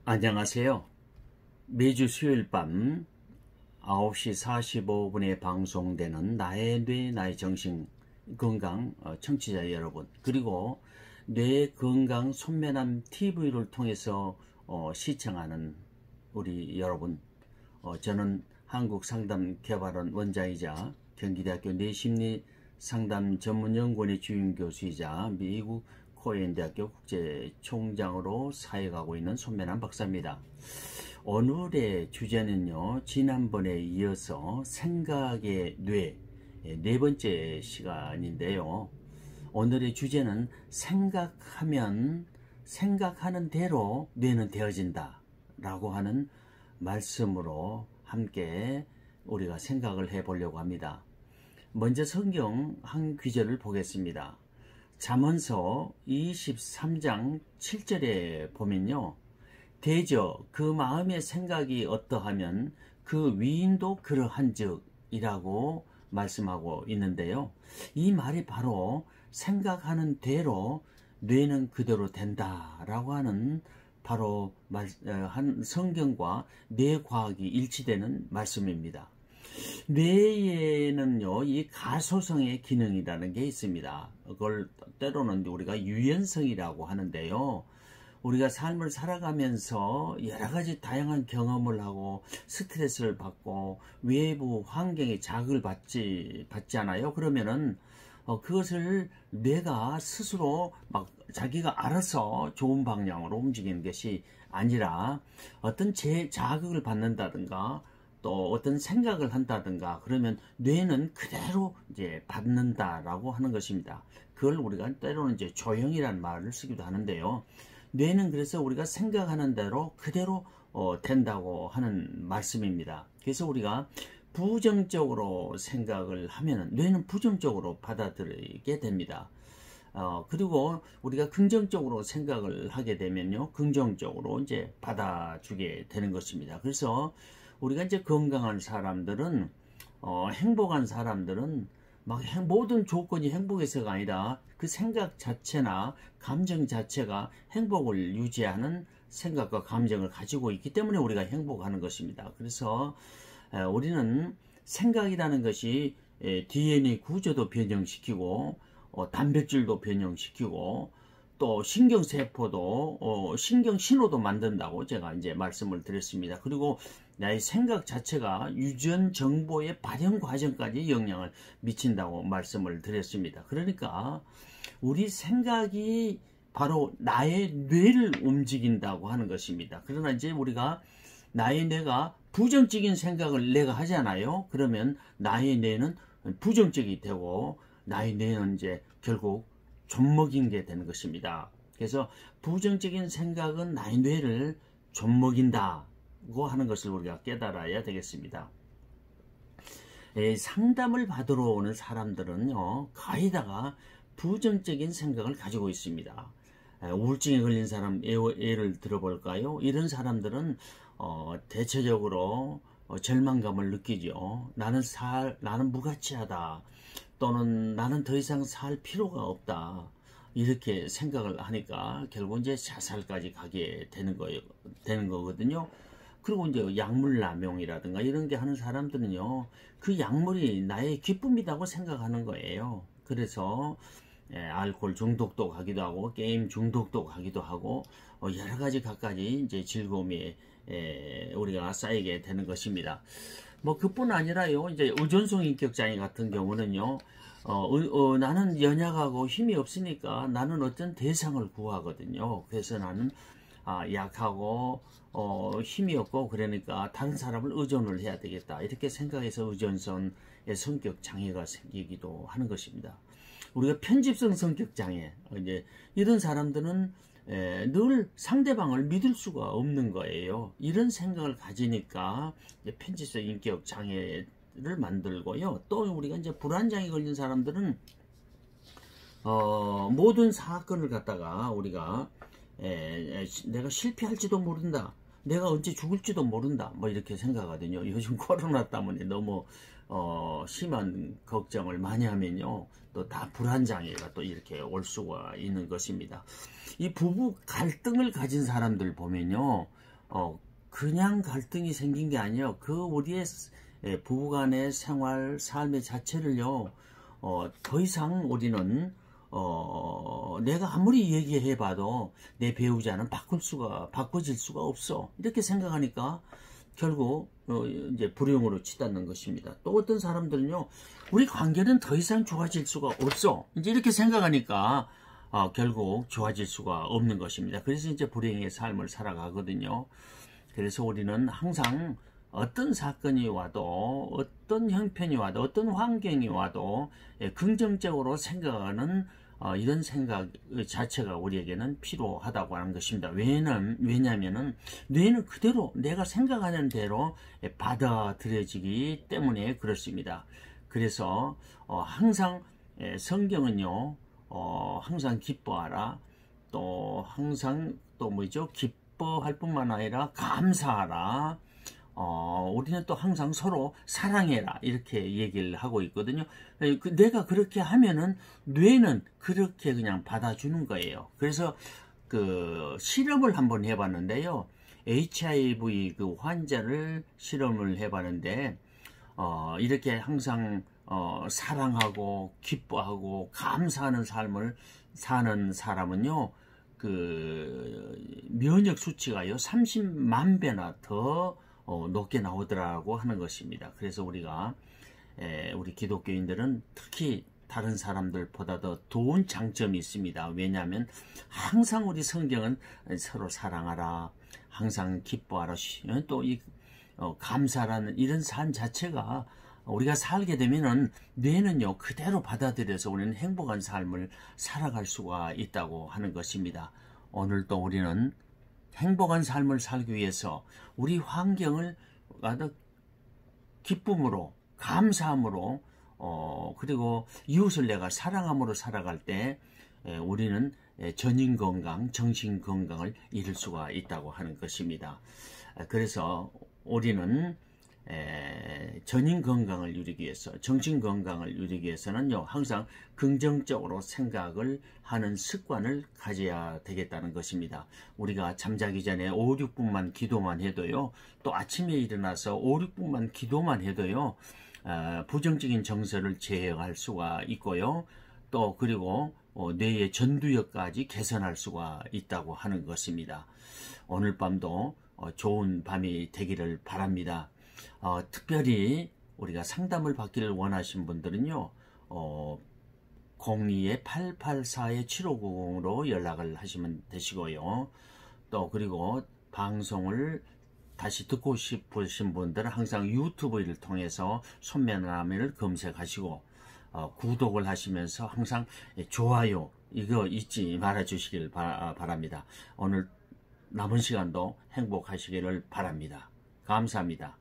안녕하세요. 매주 수요일 밤 9시 45분에 방송되는 나의 뇌, 나의 정신 건강 청취자 여러분, 그리고 뇌 건강 손면함 TV를 통해서 시청하는 우리 여러분, 저는 한국상담개발원 원장이자 경기대학교 뇌심리상담 전문연구원의 주임교수이자 미국 코엔대학교 국제총장으로 사역하고 있는 손면한 박사입니다. 오늘의 주제는요, 지난번에 이어서 생각의 뇌, 네 번째 시간인데요. 오늘의 주제는 생각하면 생각하는 대로 뇌는 되어진다 라고 하는 말씀으로 함께 우리가 생각을 해 보려고 합니다. 먼저 성경 한 구절을 보겠습니다. 잠언서 23장 7절에 보면요, 대저 그 마음의 생각이 어떠하면 그 위인도 그러한즉 이라고 말씀하고 있는데요, 이 말이 바로 생각하는 대로 뇌는 그대로 된다 라고 하는 바로 한 성경과 뇌과학이 일치되는 말씀입니다. 뇌에는요, 이 가소성의 기능이라는 게 있습니다. 그걸 때로는 우리가 유연성이라고 하는데요, 우리가 삶을 살아가면서 여러 가지 다양한 경험을 하고 스트레스를 받고 외부 환경에 자극을 받잖아요. 그러면은 그것을 뇌가 스스로 막 자기가 알아서 좋은 방향으로 움직이는 것이 아니라 어떤 자극을 받는다든가 또 어떤 생각을 한다든가 그러면 뇌는 그대로 이제 받는다라고 하는 것입니다. 그걸 우리가 때로는 이제 조형이라는 말을 쓰기도 하는데요. 뇌는 그래서 우리가 생각하는 대로 그대로 된다고 하는 말씀입니다. 그래서 우리가 부정적으로 생각을 하면 뇌는 부정적으로 받아들이게 됩니다. 그리고 우리가 긍정적으로 생각을 하게 되면요, 긍정적으로 이제 받아주게 되는 것입니다. 그래서 우리가 이제 건강한 사람들은, 행복한 사람들은 막 모든 조건이 행복해서가 아니라 그 생각 자체나 감정 자체가 행복을 유지하는 생각과 감정을 가지고 있기 때문에 우리가 행복하는 것입니다. 그래서 우리는 생각이라는 것이 DNA 구조도 변형시키고 단백질도 변형시키고 또 신경세포도 신경신호도 만든다고 제가 이제 말씀을 드렸습니다. 그리고 나의 생각 자체가 유전 정보의 발현 과정까지 영향을 미친다고 말씀을 드렸습니다. 그러니까 우리 생각이 바로 나의 뇌를 움직인다고 하는 것입니다. 그러나 이제 우리가 나의 뇌가 부정적인 생각을 내가 하잖아요. 그러면 나의 뇌는 부정적이 되고 나의 뇌는 이제 결국 좀먹인 게 되는 것입니다. 그래서 부정적인 생각은 나의 뇌를 좀먹인다고 하는 것을 우리가 깨달아야 되겠습니다. 상담을 받으러 오는 사람들은요, 거의 다가 부정적인 생각을 가지고 있습니다. 우울증에 걸린 사람 예를 들어볼까요? 이런 사람들은 대체적으로 절망감을 느끼죠. 나는 무가치하다, 또는 나는 더 이상 살 필요가 없다, 이렇게 생각을 하니까 결국 이제 자살까지 가게 되는 거거든요. 그리고 이제 약물 남용이라든가 이런 게 하는 사람들은요, 그 약물이 나의 기쁨이라고 생각하는 거예요. 그래서 알코올 중독도 가기도 하고 게임 중독도 가기도 하고 여러 가지 갖가지 이제 즐거움이 우리가 쌓이게 되는 것입니다. 뭐 그뿐 아니라요, 이제 의존성 인격 장애 같은 경우는요, 나는 연약하고 힘이 없으니까 나는 어떤 대상을 구하거든요. 그래서 나는 약하고 힘이 없고 그러니까 다른 사람을 의존을 해야 되겠다, 이렇게 생각해서 의존성의 성격 장애가 생기기도 하는 것입니다. 우리가 편집성 성격 장애, 이제 이런 사람들은 늘 상대방을 믿을 수가 없는 거예요. 이런 생각을 가지니까 편집성 인격 장애를 만들고요. 또 우리가 이제 불안장애 걸린 사람들은 모든 사건을 갖다가 우리가 내가 실패할지도 모른다, 내가 언제 죽을지도 모른다, 뭐 이렇게 생각하거든요. 요즘 코로나 때문에 너무 심한 걱정을 많이 하면요, 또 다 불안장애가 또 이렇게 올 수가 있는 것입니다. 이 부부 갈등을 가진 사람들 보면요, 그냥 갈등이 생긴 게 아니에요. 그 우리의 부부간의 생활, 삶의 자체를요, 더 이상 우리는, 내가 아무리 얘기해봐도 내 배우자는 바꿔질 수가 없어. 이렇게 생각하니까 결국, 이제 불행으로 치닫는 것입니다. 또 어떤 사람들은요, 우리 관계는 더 이상 좋아질 수가 없어. 이제 이렇게 생각하니까, 결국 좋아질 수가 없는 것입니다. 그래서 이제 불행의 삶을 살아가거든요. 그래서 우리는 항상 어떤 사건이 와도, 어떤 형편이 와도, 어떤 환경이 와도 긍정적으로 생각하는 이런 생각 자체가 우리에게는 필요하다고 하는 것입니다. 왜냐하면 뇌는 그대로 내가 생각하는 대로 받아들여지기 때문에 그렇습니다. 그래서 항상 성경은요, 항상 기뻐하라, 또 항상 또 뭐죠? 기뻐할 뿐만 아니라 감사하라. 우리는 또 항상 서로 사랑해라 이렇게 얘기를 하고 있거든요. 내가 그렇게 하면은 뇌는 그렇게 그냥 받아주는 거예요. 그래서 그 실험을 한번 해봤는데요. HIV 그 환자를 실험을 해봤는데 이렇게 항상 사랑하고 기뻐하고 감사하는 삶을 사는 사람은요, 그 면역 수치가요 30만 배나 더 높게 나오더라고 하는 것입니다. 그래서 우리가 우리 기독교인들은 특히 다른 사람들보다 더 좋은 장점이 있습니다. 왜냐하면 항상 우리 성경은 서로 사랑하라, 항상 기뻐하라, 또 이 감사라는 이런 삶 자체가 우리가 살게 되면은 뇌는요 그대로 받아들여서 우리는 행복한 삶을 살아갈 수가 있다고 하는 것입니다. 오늘도 우리는 행복한 삶을 살기 위해서 우리 환경을 기쁨으로, 감사함으로, 그리고 이웃을 내가 사랑함으로 살아갈 때 우리는 전인 건강, 정신 건강을 이룰 수가 있다고 하는 것입니다. 그래서 우리는 전인 건강을 누리기 위해서, 정신 건강을 누리기 위해서는요, 항상 긍정적으로 생각을 하는 습관을 가져야 되겠다는 것입니다. 우리가 잠자기 전에 5, 6분만 기도만 해도요, 또 아침에 일어나서 5, 6분만 기도만 해도요, 부정적인 정서를 제어할 수가 있고요, 또 그리고 뇌의 전두엽까지 개선할 수가 있다고 하는 것입니다. 오늘 밤도 좋은 밤이 되기를 바랍니다. 특별히 우리가 상담을 받기를 원하신 분들은요, 02-884-7590으로 연락을 하시면 되시고요. 또 그리고 방송을 다시 듣고 싶으신 분들은 항상 유튜브를 통해서 손면화면을 검색하시고 구독을 하시면서 항상 좋아요 이거 잊지 말아 주시길 바랍니다. 오늘 남은 시간도 행복하시기를 바랍니다. 감사합니다.